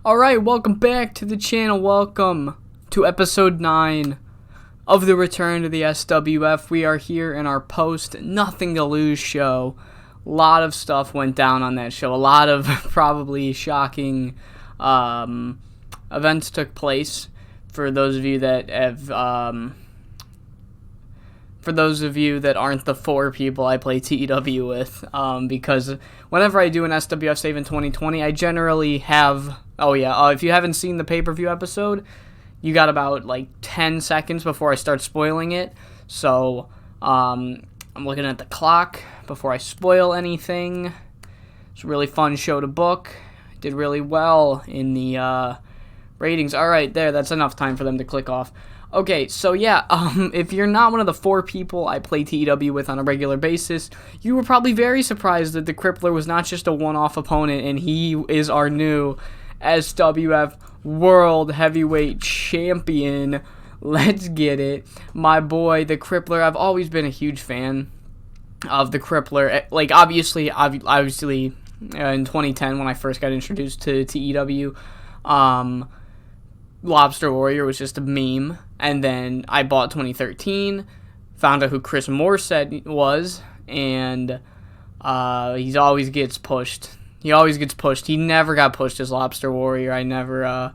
Alright, welcome back to the channel. Welcome to episode 9 of the return to the SWF. We are here in our post Nothing to Lose show. A lot of stuff went down on that show. A lot of probably shocking events took place for those of you that have for those of you that aren't the 4 people I play TEW with, because whenever I do an SWF save in 2020, I generally have, if you haven't seen the pay-per-view episode, you got about, 10 seconds before I start spoiling it, so, I'm looking at the clock before I spoil anything. It's a really fun show to book. Did really well in the, ratings. Alright, that's enough time for them to click off. Okay, so yeah, if you're not one of the 4 people I play TEW with on a regular basis, you were probably very surprised that the Crippler was not just a one-off opponent, and he is our new SWF World Heavyweight Champion. Let's get it. My boy, the Crippler. I've always been a huge fan of the Crippler. Obviously, in 2010 when I first got introduced to TEW, Lobster Warrior was just a meme, and then I bought 2013, found out who Chris Morset was, and he always gets pushed. He always gets pushed. He never got pushed as Lobster Warrior. I never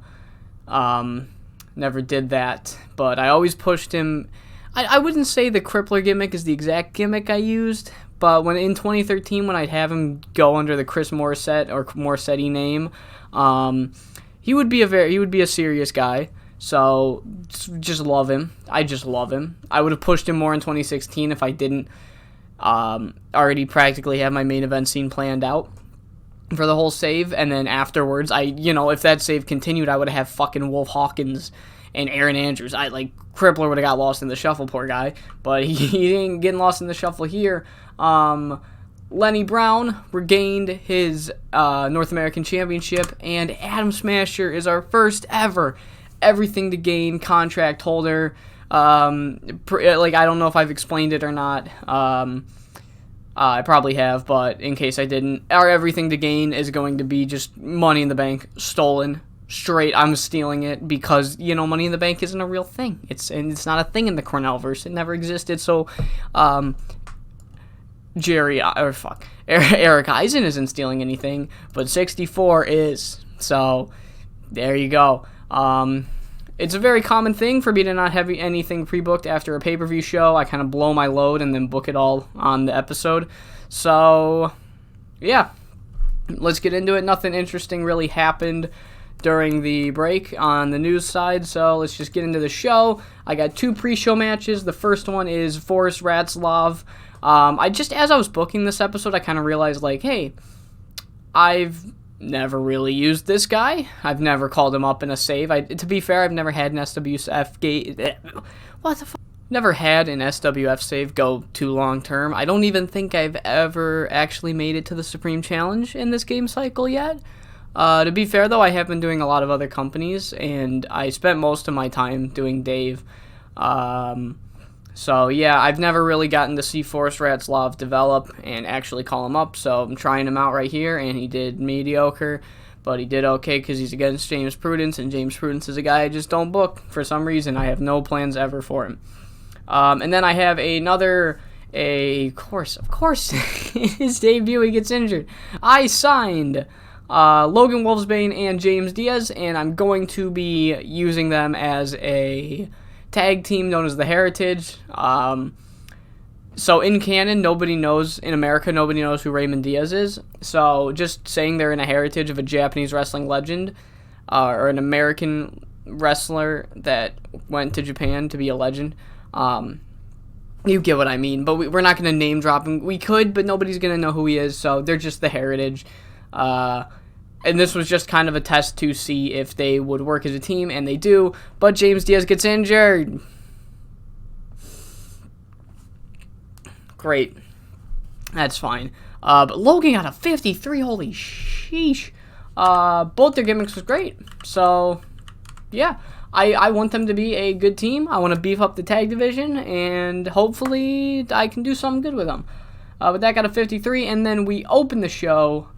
did that, but I always pushed him. I wouldn't say the Crippler gimmick is the exact gimmick I used, but when in 2013 when I'd have him go under the Chris Morset or Morsetti name, he would be a serious guy, so just love him. I just love him. I would have pushed him more in 2016 if I didn't already practically have my main event scene planned out for the whole save, and then afterwards, if that save continued, I would have fucking Wolf Hawkins and Aaron Andrews. Crippler would have got lost in the shuffle, poor guy, but he ain't getting lost in the shuffle here. Lenny Brown regained his North American Championship, and Adam Smasher is our first ever Everything to Gain contract holder. I don't know if I've explained it or not. I probably have, but in case I didn't, our Everything to Gain is going to be just Money in the Bank stolen. Straight, I'm stealing it because, Money in the Bank isn't a real thing. It's not a thing in the Cornellverse. It never existed, so, Eric Eisen isn't stealing anything, but 64 is, so there you go. It's a very common thing for me to not have anything pre-booked after a pay-per-view show. I kind of blow my load and then book it all on the episode, so yeah, let's get into it. Nothing interesting really happened during the break on the news side, so let's just get into the show. I got 2 pre-show matches. The first one is Forrest Ratzlaff. As I was booking this episode, I kind of realized, hey, I've never really used this guy. I've never called him up in a save. To be fair, I've never had an Never had an SWF save go too long term. I don't even think I've ever actually made it to the Supreme Challenge in this game cycle yet. To be fair, though, I have been doing a lot of other companies, and I spent most of my time doing Dave. So, yeah, I've never really gotten to see Forrest Ratzlaff develop and actually call him up, so I'm trying him out right here, and he did mediocre, but he did okay because he's against James Prudence, and James Prudence is a guy I just don't book for some reason. I have no plans ever for him. And then I have of course, his debut, he gets injured. I signed Logan Wolfsbane and James Diaz, and I'm going to be using them as a tag team known as the Heritage. So in canon, in America, nobody knows who Raymond Diaz is. So just saying they're in a heritage of a Japanese wrestling legend, or an American wrestler that went to Japan to be a legend. You get what I mean, but we're not going to name drop him. We could, but nobody's going to know who he is, so they're just the Heritage. And this was just kind of a test to see if they would work as a team, and they do, but James Diaz gets injured. Great. That's fine. But Logan got a 53, holy sheesh. Both their gimmicks was great, so, yeah. I want them to be a good team. I want to beef up the tag division, and hopefully I can do something good with them. But that got a 53, and then we open the show.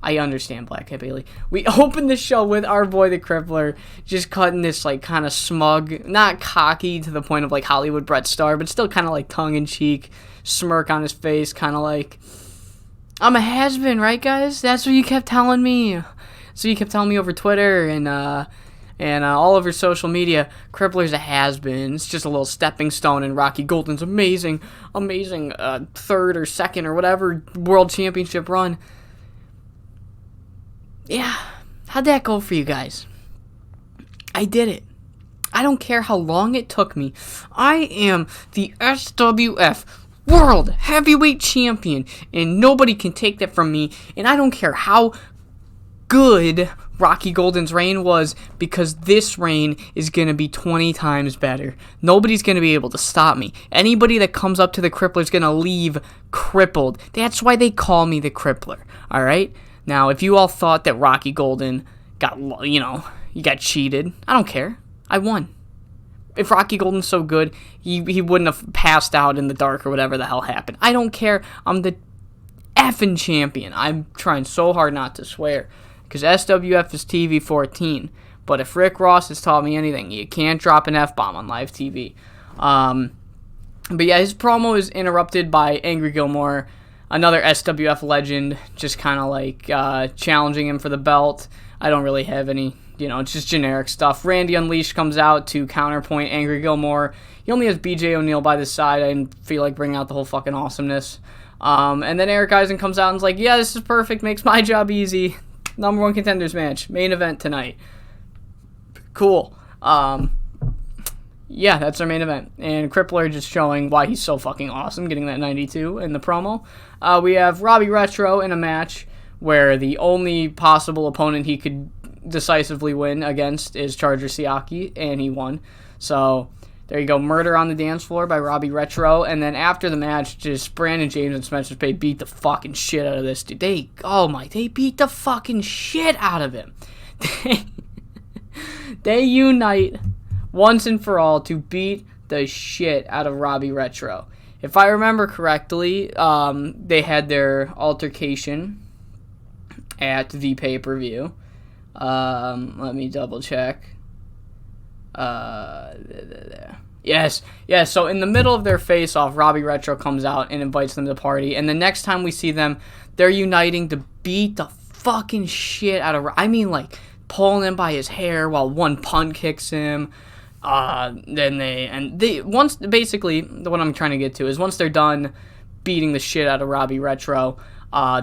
I understand Black Cat Bailey. We opened the show with our boy the Crippler just cutting this like kind of smug, not cocky to the point of like Hollywood Brett Starr, but still kind of like tongue-in-cheek, smirk on his face, kind of like, I'm a has-been, right guys? That's what you kept telling me. So you kept telling me over Twitter and all over social media. Crippler's a has-been. It's just a little stepping stone in Rocky Golden's amazing third or second or whatever world championship run. Yeah, how'd that go for you guys? I did it. I don't care how long it took me. I am the SWF World Heavyweight Champion, and nobody can take that from me, and I don't care how good Rocky Golden's reign was, because this reign is going to be 20 times better. Nobody's going to be able to stop me. Anybody that comes up to the Crippler is going to leave crippled. That's why they call me the Crippler, alright? Now, if you all thought that Rocky Golden got, you got cheated, I don't care. I won. If Rocky Golden's so good, he wouldn't have passed out in the dark or whatever the hell happened. I don't care. I'm the effing champion. I'm trying so hard not to swear, because SWF is TV 14. But if Rick Ross has taught me anything, you can't drop an F-bomb on live TV. But yeah, his promo is interrupted by Angry Gilmore, another SWF legend, just kind of like challenging him for the belt. I don't really have any, it's just generic stuff. Randy Unleashed comes out to counterpoint Angry Gilmore. He only has BJ O'Neill by the side. I didn't feel like bringing out the whole fucking awesomeness. And then Eric Eisen comes out and is like, yeah, this is perfect, makes my job easy. Number 1 contenders match, main event tonight. Cool. Yeah, that's our main event. And Crippler just showing why he's so fucking awesome, getting that 92 in the promo. We have Robbie Retro in a match where the only possible opponent he could decisively win against is Charger Siaki, and he won. So there you go, Murder on the Dance Floor by Robbie Retro. And then after the match, just Brandon James and Spencer Spade beat the fucking shit out of this dude. They beat the fucking shit out of him. They unite once and for all to beat the shit out of Robbie Retro. If I remember correctly, they had their altercation at the pay-per-view. Let me double check. Yes, so in the middle of their face-off, Robbie Retro comes out and invites them to the party, and the next time we see them, they're uniting to beat the fucking shit out of, pulling him by his hair while one punt kicks him. Basically, what I'm trying to get to is once they're done beating the shit out of Robbie Retro,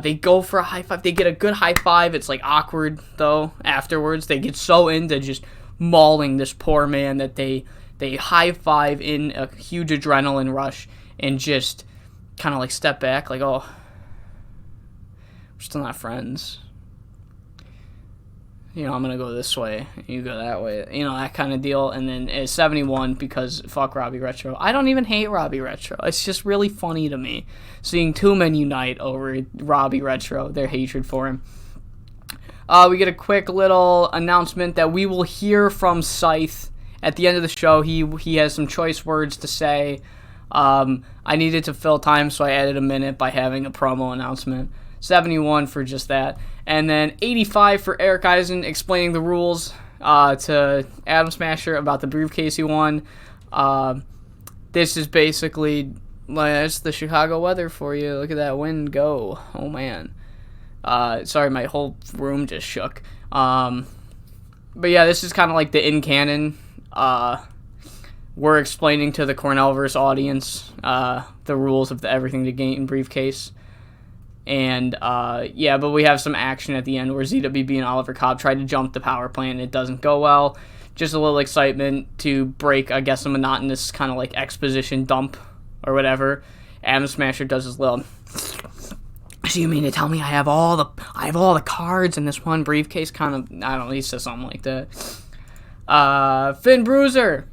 they go for a high five. They get a good high five. It's awkward though afterwards. They get so into just mauling this poor man that they high five in a huge adrenaline rush and just kind of step back oh, we're still not friends. I'm going to go this way, you go that way, that kind of deal. And then it's 71 because fuck Robbie Retro. I don't even hate Robbie Retro. It's just really funny to me seeing two men unite over Robbie Retro, their hatred for him. We get a quick little announcement that we will hear from Scythe at the end of the show. He has some choice words to say. I needed to fill time, so I added a minute by having a promo announcement. 71 for just that. And then 85 for Eric Eisen explaining the rules to Adam Smasher about the briefcase he won. This is basically, it's the Chicago weather for you. Look at that wind go. Oh, man. Sorry, my whole room just shook. But yeah, this is kind of like the in-canon. We're explaining to the Cornellverse audience the rules of the Everything to Gain briefcase. And, but we have some action at the end where ZWB and Oliver Cobb tried to jump the power plant and it doesn't go well. Just a little excitement to break, I guess, a monotonous kind of exposition dump or whatever. Adam Smasher does his little, so you mean to tell me I have all the cards in this one briefcase? Kind of, I don't know, he says something like that. Finn Bruiser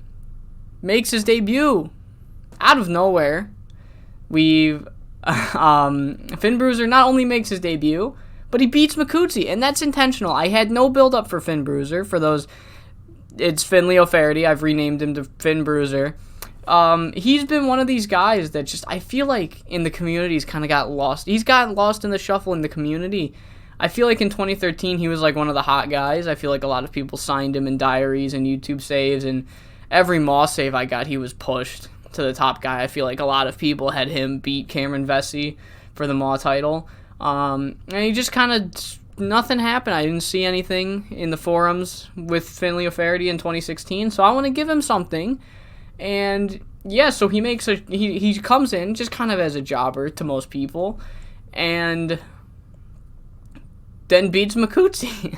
makes his debut out of nowhere. Finn Bruiser not only makes his debut, but he beats Makutsi, and that's intentional. I had no build-up for Finn Bruiser. For those, it's Finley O'Faraday. I've renamed him to Finn Bruiser. He's been one of these guys that just, I feel like in the community, he's kind of got lost. He's gotten lost in the shuffle in the community. I feel like in 2013 he was like one of the hot guys. I feel like a lot of people signed him in diaries and YouTube saves, and every Maw save I got, he was pushed to the top guy. I feel like a lot of people had him beat Cameron Vesey for the Maw title. And he just kind of, nothing happened. I didn't see anything in the forums with Finley O'Flaherty in 2016, so I want to give him something. And yeah, so he makes he comes in just kind of as a jobber to most people, and then beats Makutsi.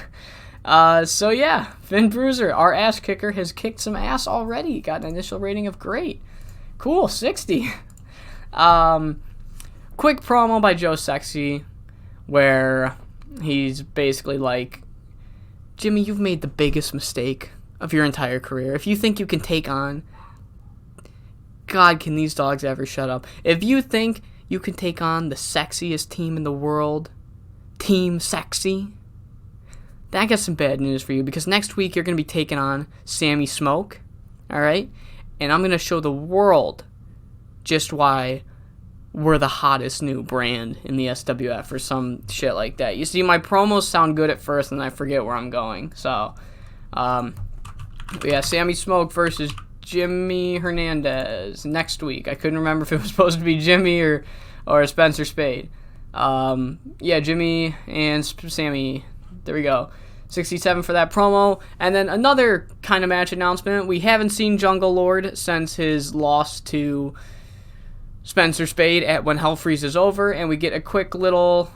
So yeah, Finn Bruiser, our ass kicker, has kicked some ass already. Got an initial rating of great. Cool, 60. Quick promo by Joe Sexy, where he's basically like, Jimmy, you've made the biggest mistake of your entire career. If you think you can take on, God, can these dogs ever shut up? If you think you can take on the sexiest team in the world, Team Sexy, then I got some bad news for you, because next week you're going to be taking on Sammy Smoke, alright? And I'm going to show the world just why we're the hottest new brand in the SWF or some shit like that. You see, my promos sound good at first, and I forget where I'm going. So, yeah, Sammy Smoke versus Jimmy Hernandez next week. I couldn't remember if it was supposed to be Jimmy or Spencer Spade. Yeah, Jimmy and Sammy. There we go. 67 for that promo. And then another kind of match announcement. We haven't seen Jungle Lord since his loss to Spencer Spade at When Hell Freezes Over, and we get a quick little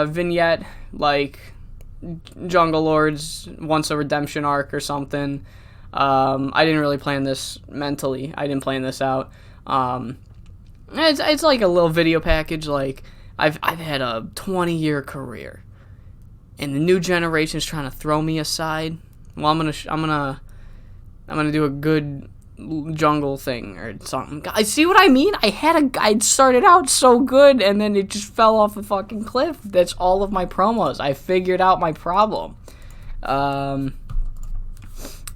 vignette like Jungle Lord's wants a redemption arc or something. I didn't really plan this mentally. I didn't plan this out. It's like a little video package. Like I've had a 20-year career, and the new generation's trying to throw me aside. Well, I'm gonna do a good jungle thing or something. Guys, see what I mean? I'd started out so good, and then it just fell off a fucking cliff. That's all of my promos. I figured out my problem.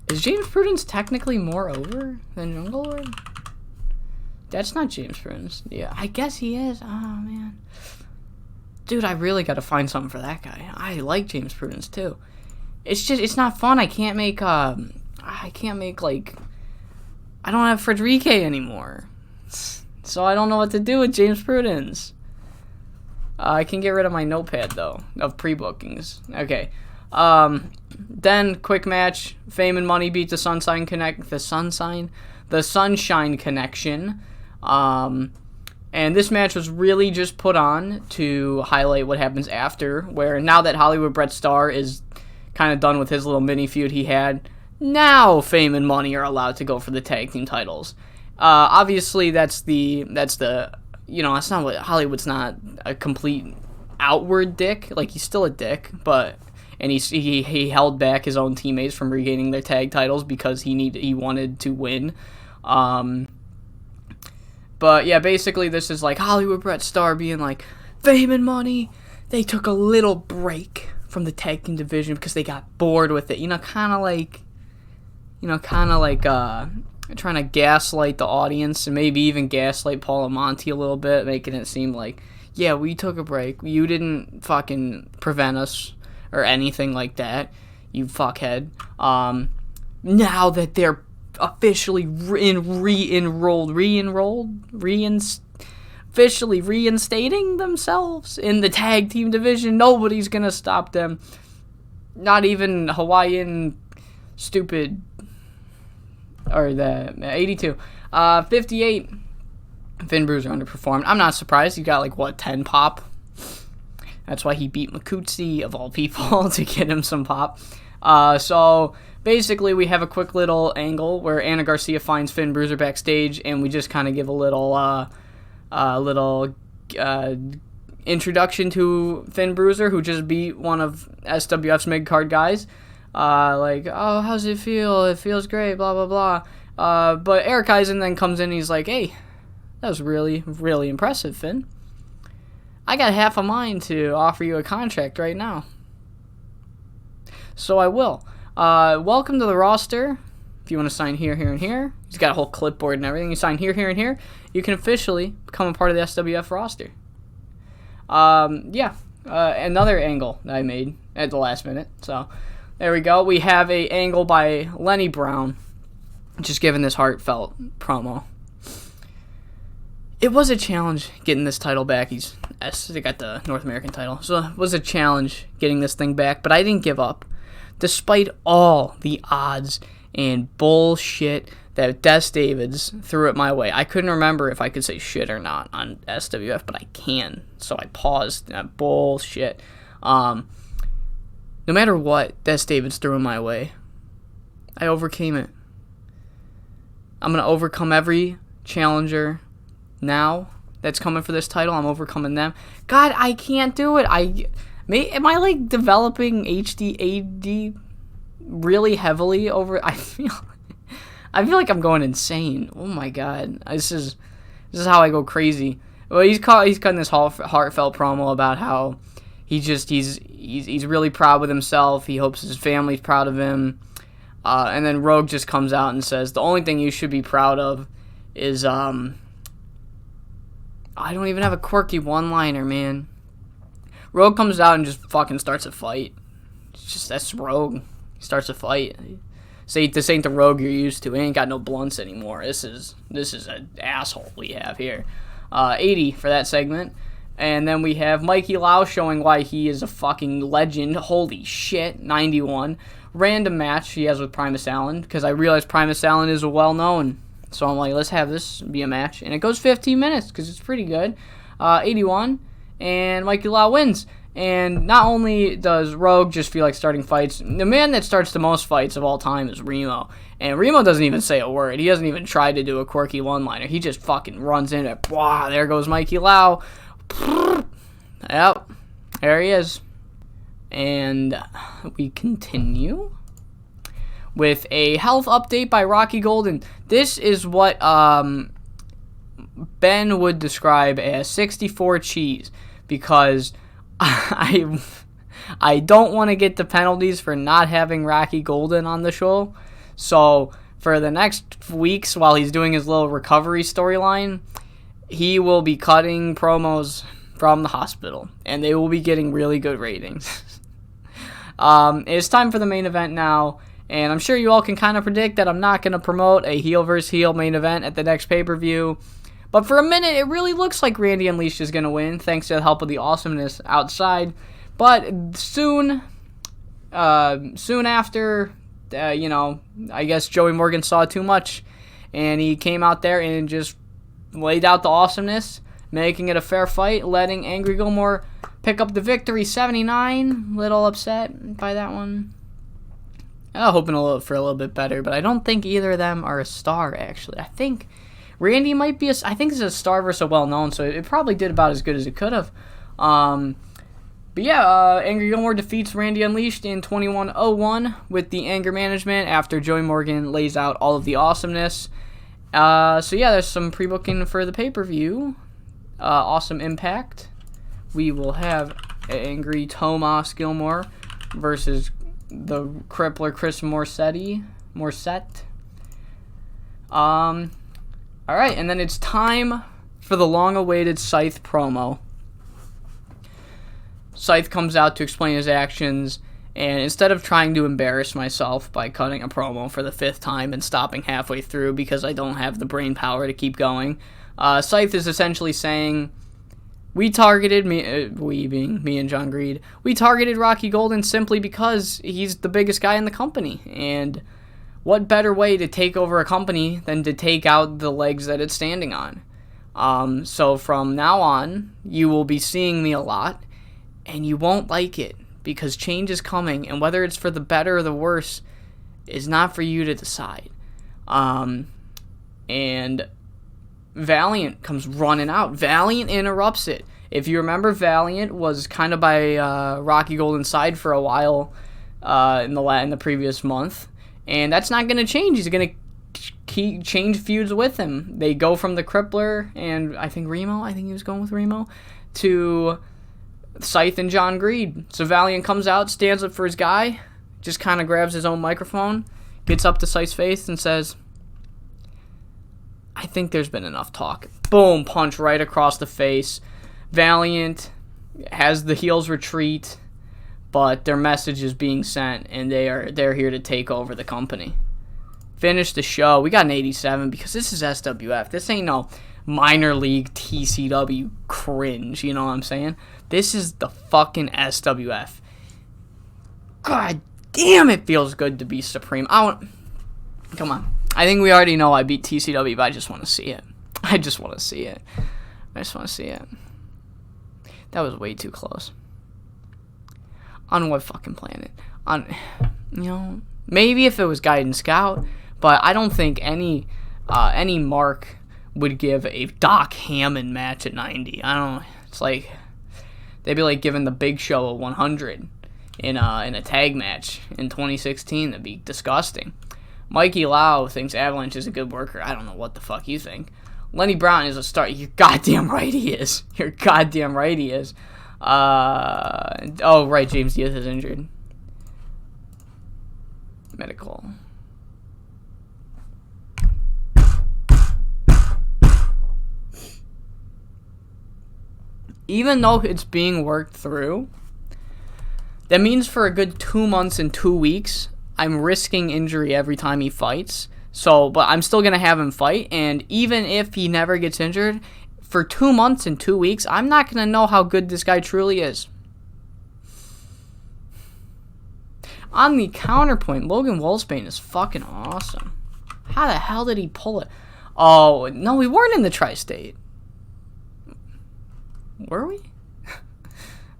Is James Prudence technically more over than Jungle Lord? That's not James Prudence. Yeah, I guess he is. Oh, man. Dude, I really got to find something for that guy. I like James Prudence, too. It's not fun. I can't make, like, I don't have Frederique anymore. So I don't know what to do with James Prudence. I can get rid of my notepad, though, of pre-bookings. Okay. Then, quick match. Fame and Money beat the Sunshine Connection. And this match was really just put on to highlight what happens after, where now that Hollywood Brett Starr is kind of done with his little mini feud he had, now Fame and Money are allowed to go for the tag team titles. Obviously, that's not what Hollywood's not a complete outward dick. Like, he's still a dick, and he held back his own teammates from regaining their tag titles because he wanted to win. But yeah, basically this is like Hollywood Brett Starr being like, Fame and Money, they took a little break from the tag team division because they got bored with it. Kind of like trying to gaslight the audience and maybe even gaslight Paul Amonte a little bit, making it seem like, yeah, we took a break. You didn't fucking prevent us or anything like that, you fuckhead. Now that they're officially officially reinstating themselves in the tag team division, nobody's gonna stop them. Not even Hawaiian stupid, or the 82. 58, Finn Bruiser underperformed. I'm not surprised. He got 10 pop. That's why he beat Makutsi, of all people, to get him some pop. So basically we have a quick little angle where Anna Garcia finds Finn Bruiser backstage, and we just kind of give a little introduction to Finn Bruiser, who just beat one of SWF's mid-card guys. Oh, how's it feel? It feels great, blah, blah, blah. But Eric Eisen then comes in and he's like, hey, that was really, really impressive, Finn. I got half a mind to offer you a contract right now. So I will. Welcome to the roster. If you want to sign here, here, and here, he's got a whole clipboard and everything. You sign here, here, and here, you can officially become a part of the SWF roster. Yeah, another angle that I made at the last minute. So there we go. We have a angle by Lenny Brown, just giving this heartfelt promo. It was a challenge getting this title back. They got the North American title, so it was a challenge getting this thing back, but I didn't give up. Despite all the odds and bullshit that Des Davids threw it my way. I couldn't remember if I could say shit or not on SWF, but I can, so I paused. That bullshit. No matter what Des Davids threw in my way, I overcame it. I'm going to overcome every challenger now that's coming for this title. I'm overcoming them. God, I can't do it. Am I like developing ADD really heavily over? I feel like I'm going insane. Oh my god, this is how I go crazy. Well, he's cutting this heartfelt promo about how he's really proud with himself. He hopes his family's proud of him. And then Rogue just comes out and says the only thing you should be proud of is I don't even have a quirky one-liner, man. Rogue comes out and just fucking starts a fight. That's Rogue. He starts a fight. Say this ain't the Rogue you're used to. He ain't got no blunts anymore. This is an asshole we have here. 80 for that segment. And then we have Mikey Lau showing why he is a fucking legend. Holy shit. 91. Random match he has with Primus Allen, because I realize Primus Allen is a well-known. So I'm like, let's have this be a match. And it goes 15 minutes, because it's pretty good. 81. And Mikey Lau wins. And not only does Rogue just feel like starting fights, the man that starts the most fights of all time is Remo. And Remo doesn't even say a word. He doesn't even try to do a quirky one-liner. He just fucking runs in it. Wow, there goes Mikey Lau. Yep, there he is. And we continue with a health update by Rocky Golden. This is what Ben would describe as 64 cheese, because I don't want to get the penalties for not having Rocky Golden on the show. So for the next weeks, while he's doing his little recovery storyline, he will be cutting promos from the hospital, and they will be getting really good ratings. It's time for the main event now, and I'm sure you all can kind of predict that I'm not going to promote a heel versus heel main event at the next pay-per-view. But for a minute, it really looks like Randy Unleashed is going to win, thanks to the help of the awesomeness outside. But soon after, I guess Joey Morgan saw too much, and he came out there and just laid out the awesomeness, making it a fair fight, letting Angry Gilmore pick up the victory. 79, little upset by that one. I'm hoping for a little bit better, but I don't think either of them are a star, actually. I think Randy might be I think this is a star versus a well-known, so it probably did about as good as it could have. But yeah, Angry Gilmore defeats Randy Unleashed in 21:01 with the anger management after Joey Morgan lays out all of the awesomeness. So yeah, there's some pre-booking for the pay-per-view. Awesome Impact. We will have Angry Tomas Gilmore versus the Crippler Chris Morissette. Alright, and then it's time for the long-awaited Scythe promo. Scythe comes out to explain his actions, and instead of trying to embarrass myself by cutting a promo for the 5th time and stopping halfway through because I don't have the brain power to keep going, Scythe is essentially saying, we targeted, we being me and John Greed, we targeted Rocky Golden simply because he's the biggest guy in the company, and what better way to take over a company than to take out the legs that it's standing on? So from now on, you will be seeing me a lot, and you won't like it, because change is coming, and whether it's for the better or the worse is not for you to decide. And Valiant comes running out. Valiant interrupts it. If you remember, Valiant was kind of by Rocky Golden's side for a while in the previous month, and that's not going to change. He's going to change feuds with him. They go from the Crippler and I think he was going with Remo, to Scythe and John Greed. So Valiant comes out, stands up for his guy, just kind of grabs his own microphone, gets up to Scythe's face and says, I think there's been enough talk. Boom, punch right across the face. Valiant has the heels retreat, but their message is being sent, and they're here to take over the company. Finish the show. We got an 87 because this is SWF. This ain't no minor league TCW cringe, you know what I'm saying? This is the fucking SWF. God damn, it feels good to be Supreme. Come on. I think we already know I beat TCW, but I just want to see it. I just want to see it. That was way too close. On what fucking planet? Maybe if it was Guide and Scout, but I don't think any mark would give a Doc Hammond match at 90. I don't know. It's like they'd be like giving the Big Show a 100 in a tag match in 2016. That'd be disgusting. Mikey Lau thinks Avalanche is a good worker. I don't know what the fuck you think. Lenny Brown is a star. You're goddamn right he is. Oh, right, James Diaz is injured. Medical. Even though it's being worked through, that means for a good 2 months and 2 weeks, I'm risking injury every time he fights. So, but I'm still going to have him fight, and even if he never gets injured, for 2 months and 2 weeks, I'm not going to know how good this guy truly is. On the counterpoint, Logan Wolfsbane is fucking awesome. How the hell did he pull it? Oh, no, we weren't in the Tri-State. Were we?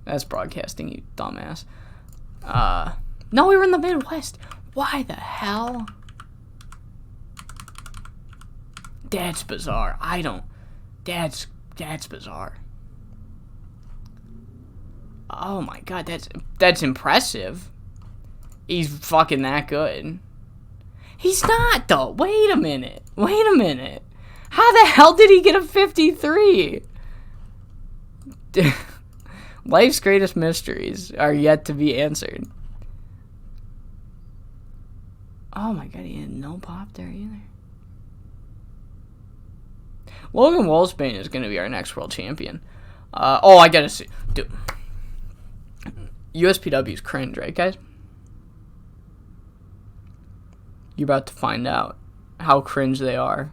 That's broadcasting, you dumbass. No, we were in the Midwest. Why the hell? That's bizarre. That's bizarre. Oh my god, that's impressive. He's fucking that good. He's not, though. Wait a minute. How the hell did he get a 53? Life's greatest mysteries are yet to be answered. Oh my god, he had no pop there either. Logan Wolfsbane is going to be our next world champion. I gotta see. Dude. USPW is cringe, right, guys? You're about to find out how cringe they are.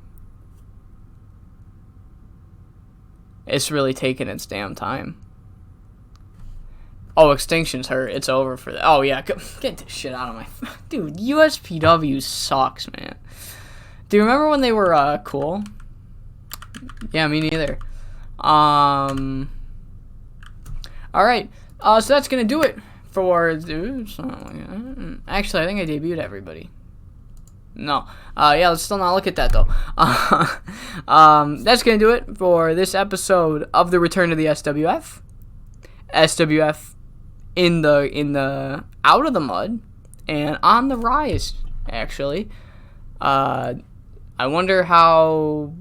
It's really taking its damn time. Oh, Extinction's hurt. It's over for that. Oh, yeah. Get this shit out of my... Dude, USPW sucks, man. Do you remember when they were cool? Yeah, me neither. Alright. So that's going to do it for... Actually, I think I debuted everybody. No. Yeah, let's still not look at that, though. That's going to do it for this episode of the Return to the SWF. SWF in the out of the mud and on the rise, actually. I wonder how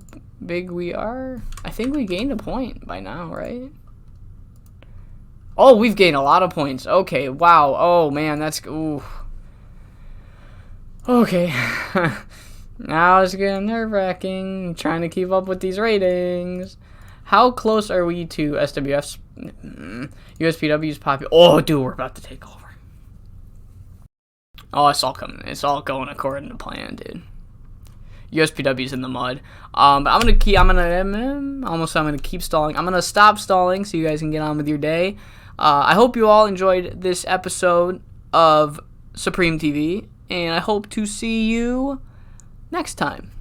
big we are. I think we gained a point by now, right? Oh, we've gained a lot of points. Okay, wow. Oh, man, that's... Ooh. Okay. Now it's getting nerve-wracking, trying to keep up with these ratings. How close are we to SWF's... USPW's popular... Oh, dude, we're about to take over. Oh, it's all coming. It's all going according to plan, dude. USPW's in the mud. But I'm gonna keep stalling. I'm gonna stop stalling so you guys can get on with your day. I hope you all enjoyed this episode of Supreme TV, and I hope to see you next time.